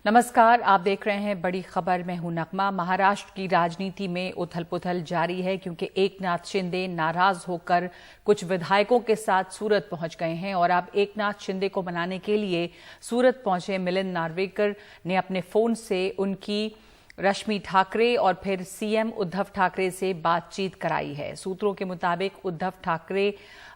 नमस्कार, आप देख रहे हैं बड़ी खबर। मैं हूं नगमा। महाराष्ट्र की राजनीति में उथल पुथल जारी है क्योंकि एकनाथ शिंदे नाराज होकर कुछ विधायकों के साथ सूरत पहुंच गए हैं और अब एकनाथ शिंदे को मनाने के लिए सूरत पहुंचे मिलिंद नार्वेकर ने अपने फोन से उनकी रश्मि ठाकरे और फिर सीएम उद्धव ठाकरे से बातचीत कराई है। सूत्रों के मुताबिक उद्धव ठाकरे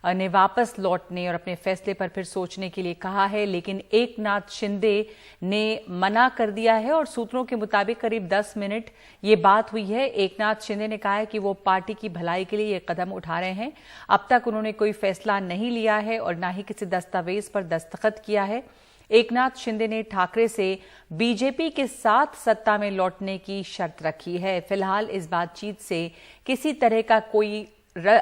ने वापस लौटने और अपने फैसले पर फिर सोचने के लिए कहा है, लेकिन एकनाथ शिंदे ने मना कर दिया है और सूत्रों के मुताबिक करीब 10 मिनट ये बात हुई है। एकनाथ शिंदे ने कहा है कि वो पार्टी की भलाई के लिए ये कदम उठा रहे हैं। अब तक उन्होंने कोई फैसला नहीं लिया है और ना ही किसी दस्तावेज पर दस्तखत किया है। एकनाथ शिंदे ने ठाकरे से बीजेपी के साथ सत्ता में लौटने की शर्त रखी है। फिलहाल इस बातचीत से किसी तरह का कोई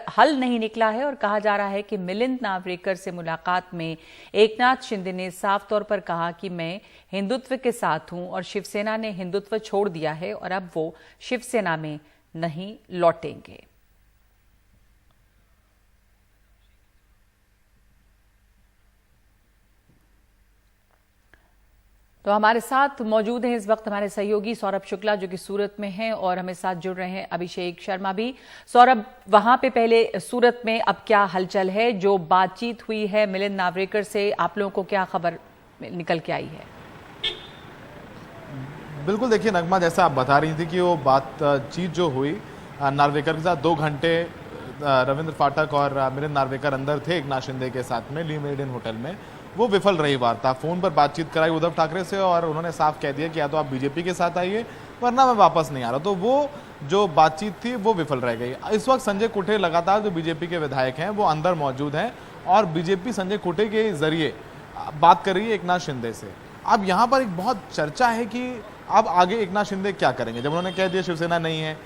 हल नहीं निकला है और कहा जा रहा है कि मिलिंद नार्वेकर से मुलाकात में एकनाथ शिंदे ने साफ तौर पर कहा कि मैं हिंदुत्व के साथ हूं और शिवसेना ने हिंदुत्व छोड़ दिया है और अब वो शिवसेना में नहीं लौटेंगे। तो हमारे साथ मौजूद हैं इस वक्त हमारे सहयोगी सौरभ शुक्ला जो कि सूरत में हैं और हमें साथ जुड़ रहे हैं अभिषेक शर्मा भी। सौरभ, वहां पे पहले सूरत में अब क्या हलचल है? जो बातचीत हुई है मिलिंद नार्वेकर से, आप लोगों को क्या खबर निकल के आई है? बिल्कुल, देखिए नगमा, जैसा आप बता रही थी कि वो बातचीत जो हुई नार्वेकर के साथ 2 घंटे रविंद्र फाटक और मिलिंद नार्वेकर अंदर थे एकनाथ शिंदे के साथ में ली मेरिडियन होटल में, वो विफल रही वार्ता। फोन पर बातचीत कराई उद्धव ठाकरे से और उन्होंने साफ कह दिया कि या तो आप बीजेपी के साथ आइए वरना मैं वापस नहीं आ रहा। तो वो जो बातचीत थी वो विफल रह गई। इस वक्त संजय कुटे लगातार जो बीजेपी के विधायक हैं वो अंदर मौजूद हैं और बीजेपी संजय कुटे के जरिए बात कर रही है एकनाथ शिंदे से। अब यहाँ पर एक बहुत चर्चा है कि अब आगे एकनाथ शिंदे क्या करेंगे। जब उन्होंने कह दिया शिवसेना नहीं है,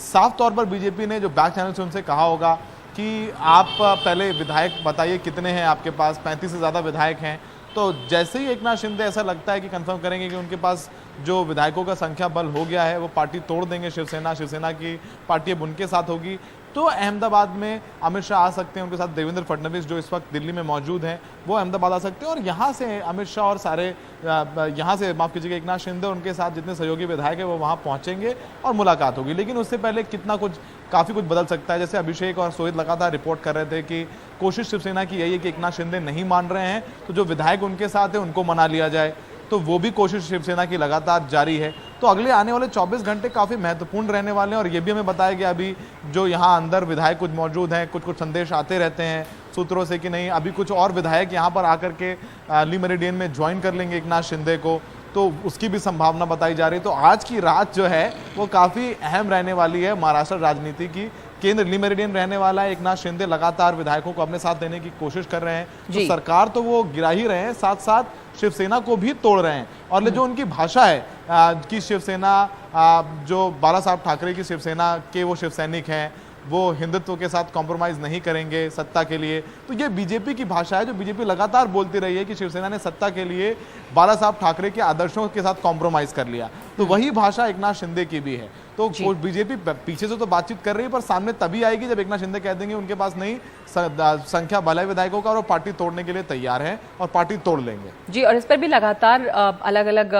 साफ तौर पर बीजेपी ने जो बैक चैनल से उनसे कहा होगा कि आप पहले विधायक बताइए कितने हैं आपके पास, 35 से ज़्यादा विधायक हैं। तो जैसे ही एकनाथ शिंदे ऐसा लगता है कि कंफर्म करेंगे कि उनके पास जो विधायकों का संख्या बल हो गया है, वो पार्टी तोड़ देंगे शिवसेना की पार्टी अब उनके साथ होगी, तो अहमदाबाद में अमित शाह आ सकते हैं। उनके साथ देवेंद्र फडणवीस जो इस वक्त दिल्ली में मौजूद हैं वो अहमदाबाद आ सकते हैं और यहाँ से अमित शाह और सारे यहाँ से माफ़ कीजिएगा एकनाथ शिंदे और उनके साथ जितने सहयोगी विधायक हैं वो वहाँ पहुँचेंगे और मुलाकात होगी। लेकिन उससे पहले काफ़ी कुछ बदल सकता है। जैसे अभिषेक और सोहित लगातार रिपोर्ट कर रहे थे कि कोशिश शिवसेना की यही है कि एकनाथ शिंदे नहीं मान रहे हैं तो जो विधायक उनके साथ है उनको मना लिया जाए, तो वो भी कोशिश शिवसेना की लगातार जारी है। तो अगले आने वाले 24 घंटे काफ़ी महत्वपूर्ण रहने वाले हैं और ये भी हमें बताया गया अभी जो यहाँ अंदर विधायक कुछ मौजूद हैं, कुछ संदेश आते रहते हैं सूत्रों से कि नहीं अभी कुछ और विधायक यहाँ पर आकर के ली मेरिडियन में ज्वाइन कर लेंगे एकनाथ शिंदे को, तो उसकी भी संभावना बताई जा रही है। तो आज की रात जो है वो काफ़ी अहम रहने वाली है महाराष्ट्र राजनीति की। केंद्र ली मेरिडियन रहने वाला है। एकनाथ शिंदे लगातार विधायकों को अपने साथ देने की कोशिश कर रहे हैं, तो सरकार तो वो गिरा ही रहे हैं, साथ साथ शिवसेना को भी तोड़ रहे हैं। और जो उनकी भाषा है कि शिवसेना जो बाला साहब ठाकरे की शिवसेना के वो शिवसैनिक हैं, वो हिंदुत्व के साथ कॉम्प्रोमाइज नहीं करेंगे सत्ता के लिए, तो ये बीजेपी की भाषा है जो बीजेपी लगातार बोलती रही है कि शिवसेना ने सत्ता के लिए बाला साहब ठाकरे के आदर्शों के साथ कॉम्प्रोमाइज कर लिया। तो वही भाषा एकनाथ शिंदे की भी है। तो बीजेपी पीछे से तो बातचीत कर रही है पर सामने तभी आएगी जब एकनाथ शिंदे कह देंगे उनके पास नहीं संख्या बल है विधायकों का और वो पार्टी तोड़ने के लिए तैयार है और पार्टी तोड़ लेंगे। जी, और इस पर भी लगातार अलग अलग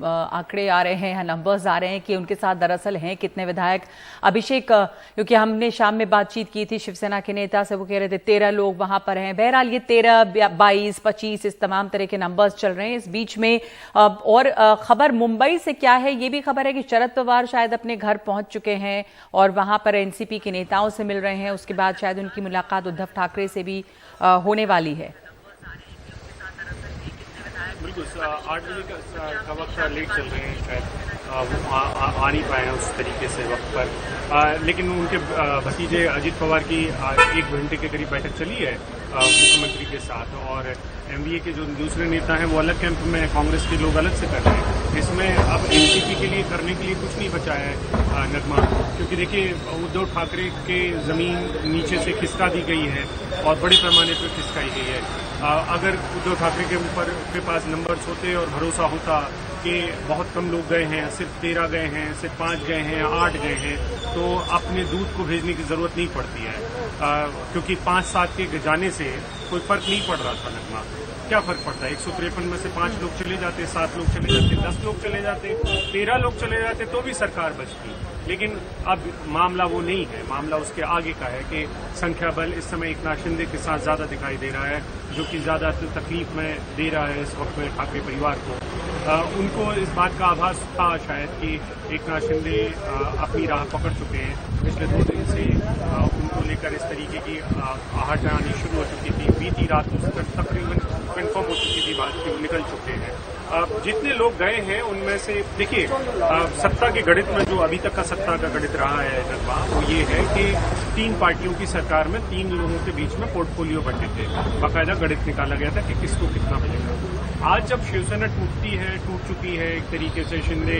आंकड़े आ रहे हैं, नंबर्स आ रहे हैं कि उनके साथ दरअसल हैं कितने विधायक। अभिषेक, क्योंकि हमने शाम में बातचीत की थी शिवसेना के नेता से, वो कह रहे थे 13 लोग वहां पर हैं। बहरहाल ये 13, 22, 25 इस तमाम तरह के नंबर्स चल रहे हैं। इस बीच में और खबर मुंबई से क्या है, ये भी खबर है कि शरद पवार शायद अपने घर पहुंच चुके हैं और वहां पर एनसीपी के नेताओं से मिल रहे हैं। उसके बाद शायद उनकी मुलाकात उद्धव ठाकरे से भी होने वाली है। बिल्कुल, 8 बजे का वक्त लेट चल रहे हैं, शायद वो आ नहीं पाए हैं उस तरीके से वक्त पर। लेकिन उनके भतीजे अजित पवार की 1 घंटे के करीब बैठक चली है मुख्यमंत्री के साथ और एमवीए के जो दूसरे नेता हैं वो अलग कैंप में, कांग्रेस के लोग अलग से कर रहे हैं। इसमें अब एनसीपी के लिए करने के लिए कुछ नहीं बचा है नगमा, क्योंकि देखिए उद्धव ठाकरे के जमीन नीचे से खिसका दी गई है और बड़े पैमाने पर खिसकाई गई है। अगर उद्धव ठाकरे के पास नंबर्स होते और भरोसा होता कि बहुत कम लोग गए हैं, सिर्फ 13 गए हैं, सिर्फ 5 गए हैं, 8 गए हैं, तो अपने दूध को भेजने की जरूरत नहीं पड़ती है, क्योंकि 5-7 के जाने से कोई फर्क नहीं पड़ रहा था नगमा। क्या फर्क पड़ता है? 153 में से 5 लोग चले जाते, 7 लोग चले जाते, 10 लोग चले जाते, 13 लोग चले जाते तो भी सरकार बचती। लेकिन अब मामला वो नहीं है, मामला उसके आगे का है कि संख्या बल इस समय एकनाथ शिंदे के साथ ज्यादा दिखाई दे रहा है, जो कि ज्यादा तकलीफ में दे रहा है इस वक्त में ठाकरे परिवार को। उनको इस बात का आभास था शायद कि एकनाथ शिंदे अपनी राह पकड़ चुके हैं। पिछले 2 दिन से उनको लेकर इस तरीके की आहट आनी शुरू हो चुकी थी। बीती रात को तकरीबन कन्फर्म हो चुकी थी बात कि वो निकल चुके हैं। जितने लोग गए हैं उनमें से देखिए, सत्ता के गणित में जो अभी तक का सत्ता का गणित रहा है नकबा, वो ये है कि 3 पार्टियों की सरकार में 3 लोगों के बीच में पोर्टफोलियो बंटे थे। बाकायदा गणित निकाला गया था कि किसको कितना मिलेगा। आज जब शिवसेना टूट चुकी है एक तरीके से, शिंदे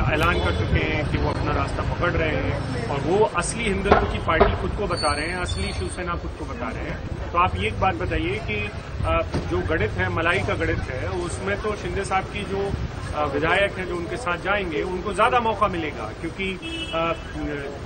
ऐलान कर चुके हैं कि वो अपना रास्ता पकड़ रहे हैं और वो असली हिंदुत्व की पार्टी खुद को बता रहे हैं, असली शिवसेना खुद को बता रहे हैं। तो आप ये एक बात बताइए कि जो गणित है, मलाई का गणित है, उसमें तो शिंदे साहब की जो विधायक हैं जो उनके साथ जाएंगे उनको ज्यादा मौका मिलेगा, क्योंकि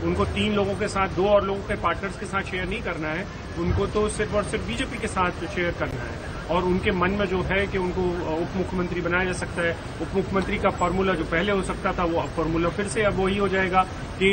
उनको 3 लोगों के साथ, 2 और लोगों के पार्टनर्स के साथ शेयर नहीं करना है, उनको तो सिर्फ और सिर्फ बीजेपी के साथ शेयर करना है। और उनके मन में जो है कि उनको उप मुख्यमंत्री बनाया जा सकता है। उप मुख्यमंत्री का फॉर्मूला जो पहले हो सकता था, वो अब फॉर्मूला फिर से अब वही हो जाएगा कि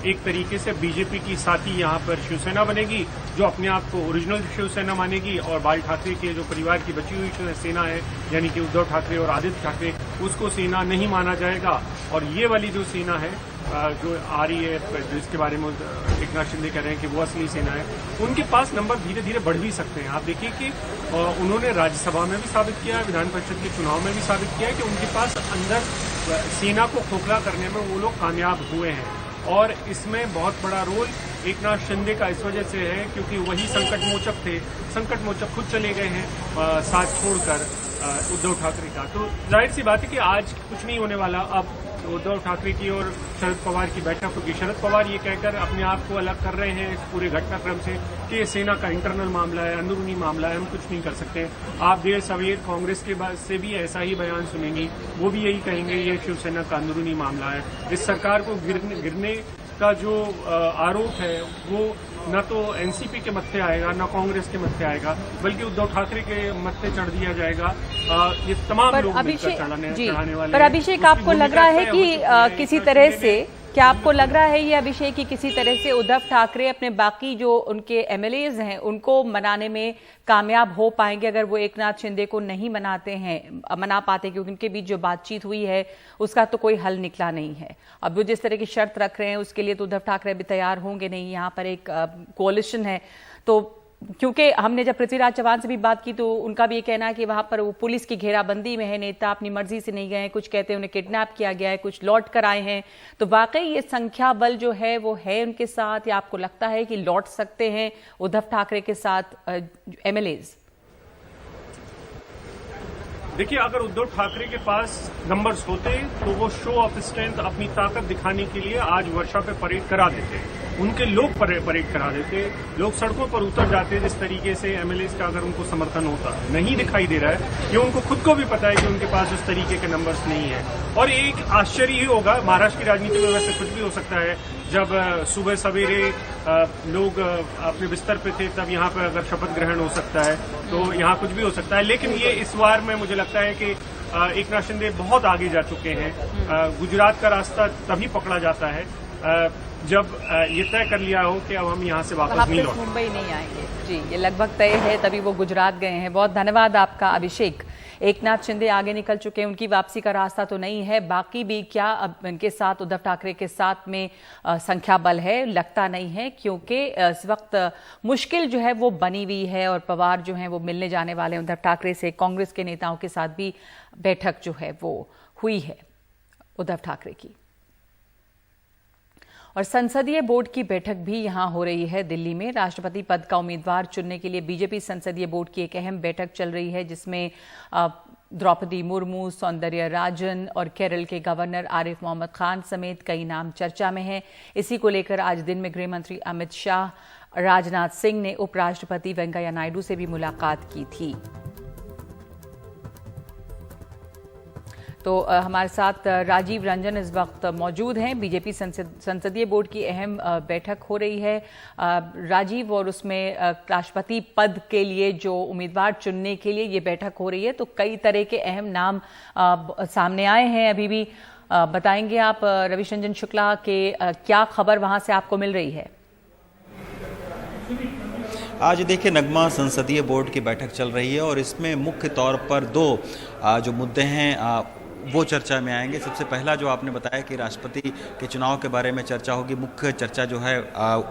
एक तरीके से बीजेपी की साथी यहाँ पर शिवसेना बनेगी, जो अपने आप को ओरिजिनल शिवसेना मानेगी, और बाल ठाकरे के जो परिवार की बची हुई सेना है, यानी कि उद्धव ठाकरे और आदित्य ठाकरे, उसको सेना नहीं माना जाएगा। और ये वाली जो सेना है जो आ रही है, जिसके बारे में एकनाथ शिंदे कह रहे हैं कि वो असली सेना है, उनके पास नंबर धीरे धीरे बढ़ भी सकते हैं। आप देखिए कि उन्होंने राज्यसभा में भी साबित किया है, विधान परिषद के चुनाव में भी साबित किया है कि उनके पास अंदर सेना को खोखला करने में वो लोग कामयाब हुए हैं। और इसमें बहुत बड़ा रोल एकनाथ शिंदे का इस वजह से है क्योंकि वही संकट मोचक थे। संकट मोचक खुद चले गए हैं साथ छोड़कर उद्धव ठाकरे का। तो जाहिर सी बात है कि आज कुछ नहीं होने वाला। अब उद्धव ठाकरे की और शरद पवार की बैठक होगी। शरद पवार ये कहकर अपने आप को अलग कर रहे हैं इस पूरे घटनाक्रम से कि ये सेना का इंटरनल मामला है, अंदरूनी मामला है, हम कुछ नहीं कर सकते। आप देर सवेर कांग्रेस के बाद से भी ऐसा ही बयान सुनेंगी, वो भी यही कहेंगे ये शिवसेना का अंदरूनी मामला है। इस सरकार को गिरने का जो आरोप है वो न तो एनसीपी के मत्थे आएगा, न कांग्रेस के मत्थे आएगा, बल्कि उद्धव ठाकरे के मत्थे चढ़ दिया जाएगा। ये तमाम लोग मिलकर चढ़ाने वाले। पर अभिषेक, आपको लग रहा है कि किसी तरह से, क्या आपको लग रहा है ये अभिषेक कि किसी तरह से उद्धव ठाकरे अपने बाकी जो उनके एमएलएज हैं उनको मनाने में कामयाब हो पाएंगे अगर वो एकनाथ शिंदे को नहीं मना पाते, क्योंकि उनके बीच जो बातचीत हुई है उसका तो कोई हल निकला नहीं है। अब वो जिस तरह की शर्त रख रहे हैं उसके लिए तो उद्धव ठाकरे अभी तैयार होंगे नहीं। यहाँ पर एक कोalition है, तो क्योंकि हमने जब पृथ्वीराज चौहान से भी बात की तो उनका भी ये कहना है कि वहां पर वो पुलिस की घेराबंदी में है, नेता अपनी मर्जी से नहीं गए, कुछ कहते हैं उन्हें किडनैप किया गया है, कुछ लौट कर आए हैं। तो वाकई ये संख्या बल जो है वो है उनके साथ, या आपको लगता है कि लौट सकते हैं उद्धव ठाकरे के साथ एमएलएज? देखिए, अगर उद्धव ठाकरे के पास नंबर्स होते तो वो शो ऑफ स्ट्रेंथ, अपनी ताकत दिखाने के लिए आज वर्षा पे परेड करा देते, उनके लोग परेड करा देते, लोग सड़कों पर उतर जाते जिस तरीके से एमएलएज का अगर उनको समर्थन होता। नहीं दिखाई दे रहा है, ये उनको खुद को भी पता है कि उनके पास उस तरीके के नंबर्स नहीं है। और एक आश्चर्य ही होगा, महाराष्ट्र की राजनीति में वैसे कुछ भी हो सकता है, जब सुबह सवेरे लोग अपने बिस्तर पे थे तब यहाँ पर अगर शपथ ग्रहण हो सकता है, तो यहाँ कुछ भी हो सकता है। लेकिन ये इस बार में मुझे लगता है कि एकनाथ शिंदे बहुत आगे जा चुके हैं। गुजरात का रास्ता तभी पकड़ा जाता है जब ये तय कर लिया हो कि अब हम यहाँ से वापस नहीं लौटेंगे, मुंबई नहीं आएंगे। जी, ये लगभग तय है, तभी वो गुजरात गए हैं। बहुत धन्यवाद आपका अभिषेक। एकनाथ शिंदे आगे निकल चुके हैं, उनकी वापसी का रास्ता तो नहीं है। बाकी भी क्या अब इनके साथ, उद्धव ठाकरे के साथ में संख्या बल है? लगता नहीं है, क्योंकि इस वक्त मुश्किल जो है वो बनी हुई है और पवार जो है वो मिलने जाने वाले उद्धव ठाकरे से। कांग्रेस के नेताओं के साथ भी बैठक जो है वो हुई है उद्धव ठाकरे की। और संसदीय बोर्ड की बैठक भी यहां हो रही है दिल्ली में। राष्ट्रपति पद का उम्मीदवार चुनने के लिए बीजेपी संसदीय बोर्ड की एक अहम बैठक चल रही है, जिसमें द्रौपदी मुर्मू, सौंदर्य राजन और केरल के गवर्नर आरिफ मोहम्मद खान समेत कई नाम चर्चा में हैं। इसी को लेकर आज दिन में गृह मंत्री अमित शाह, राजनाथ सिंह ने उपराष्ट्रपति वेंकैया नायडू से भी मुलाकात की थी। तो हमारे साथ राजीव रंजन इस वक्त मौजूद हैं। बीजेपी संसदीय बोर्ड की अहम बैठक हो रही है राजीव, और उसमें राष्ट्रपति पद के लिए जो उम्मीदवार चुनने के लिए ये बैठक हो रही है, तो कई तरह के अहम नाम सामने आए हैं। अभी भी बताएंगे आप रविश रंजन शुक्ला के क्या खबर वहां से आपको मिल रही है? आज देखिए नगमा संसदीय बोर्ड की बैठक चल रही है और इसमें मुख्य तौर पर दो जो मुद्दे हैं वो चर्चा में आएंगे। सबसे पहला जो आपने बताया कि राष्ट्रपति के चुनाव के बारे में चर्चा होगी, मुख्य चर्चा जो है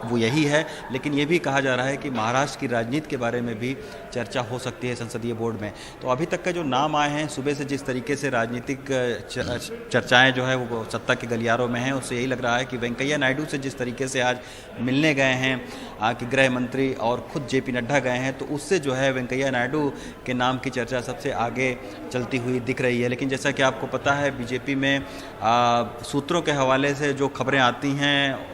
वो यही है, लेकिन ये भी कहा जा रहा है कि महाराष्ट्र की राजनीति के बारे में भी चर्चा हो सकती है संसदीय बोर्ड में। तो अभी तक के जो नाम आए हैं, सुबह से जिस तरीके से राजनीतिक चर्चाएं जो है वो सत्ता के गलियारों में हैं, उससे यही लग रहा है कि वेंकैया नायडू से जिस तरीके से आज मिलने गए हैं कि गृह मंत्री और खुद जेपी नड्डा गए हैं, तो उससे जो है वेंकैया नायडू के नाम की चर्चा सबसे आगे चलती हुई दिख रही है। लेकिन जैसा कि आपको पता है बीजेपी में सूत्रों के हवाले से जो खबरें आती हैं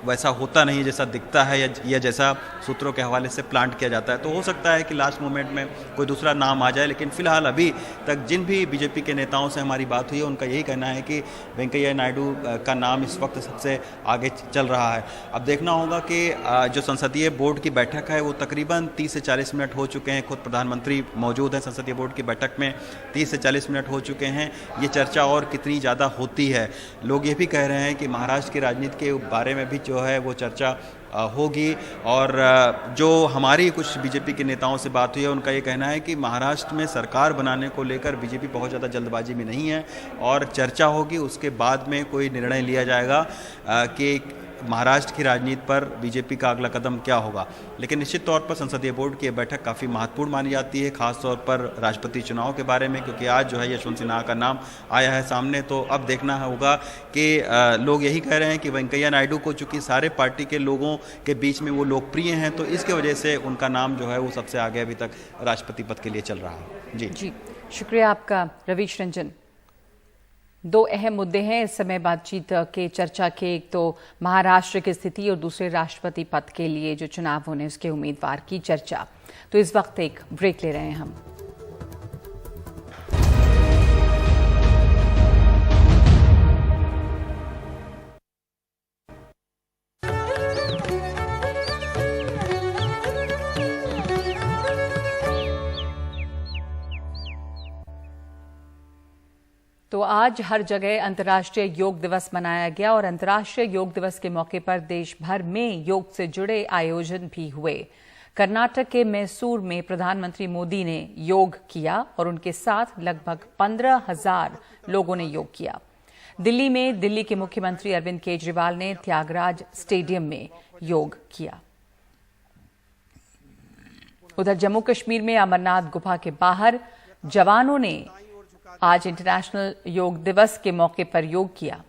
वैसा होता नहीं जैसा दिखता है या जैसा सूत्रों के हवाले से प्लांट किया जाता है। तो हो सकता है कि लास्ट मोमेंट में कोई दूसरा नाम आ जाए, लेकिन फिलहाल अभी तक जिन भी बीजेपी के नेताओं से हमारी बात हुई है उनका यही कहना है कि वेंकैया नायडू का नाम इस वक्त सबसे आगे चल रहा है। अब देखना होगा कि जो संसदीय बोर्ड की बैठक है वो तकरीबन 30 से 40 मिनट हो चुके हैं। खुद प्रधानमंत्री मौजूद हैं संसदीय बोर्ड की बैठक में, 30 से 40 मिनट हो चुके हैं। ये चर्चा और कितनी ज़्यादा होती है, लोग ये भी कह रहे हैं कि महाराष्ट्र की राजनीति के बारे में भी जो है वो चर्चा होगी। और जो हमारी कुछ बीजेपी के नेताओं से बात हुई है उनका ये कहना है कि महाराष्ट्र में सरकार बनाने को लेकर बीजेपी बहुत ज़्यादा जल्दबाजी में नहीं है और चर्चा होगी, उसके बाद में कोई निर्णय लिया जाएगा कि महाराष्ट्र की राजनीति पर बीजेपी का अगला कदम क्या होगा। लेकिन निश्चित तौर पर संसदीय बोर्ड की यह बैठक काफ़ी महत्वपूर्ण मानी जाती है, खासतौर पर राष्ट्रपति चुनाव के बारे में, क्योंकि आज जो है यशवंत सिन्हा का नाम आया है सामने। तो अब देखना होगा कि लोग यही कह रहे हैं कि वेंकैया नायडू को चूंकि सारे पार्टी के लोगों के बीच में वो लोकप्रिय हैं, तो इसके वजह से उनका नाम जो है वो सबसे आगे अभी तक राष्ट्रपति पद के लिए चल रहा है। जी, शुक्रिया आपका रविश रंजन। दो अहम मुद्दे हैं इस समय बातचीत के, चर्चा के। एक तो महाराष्ट्र की स्थिति और दूसरे राष्ट्रपति पद के लिए जो चुनाव होने उसके उम्मीदवार की चर्चा। तो इस वक्त एक ब्रेक ले रहे हैं हम। तो आज हर जगह अंतर्राष्ट्रीय योग दिवस मनाया गया और अंतर्राष्ट्रीय योग दिवस के मौके पर देश भर में योग से जुड़े आयोजन भी हुए। कर्नाटक के मैसूर में प्रधानमंत्री मोदी ने योग किया और उनके साथ लगभग 15,000 लोगों ने योग किया। दिल्ली में दिल्ली के मुख्यमंत्री अरविंद केजरीवाल ने त्यागराज स्टेडियम में योग किया। उधर जम्मू कश्मीर में अमरनाथ गुफा के बाहर जवानों ने आज इंटरनेशनल योग दिवस के मौके पर योग किया।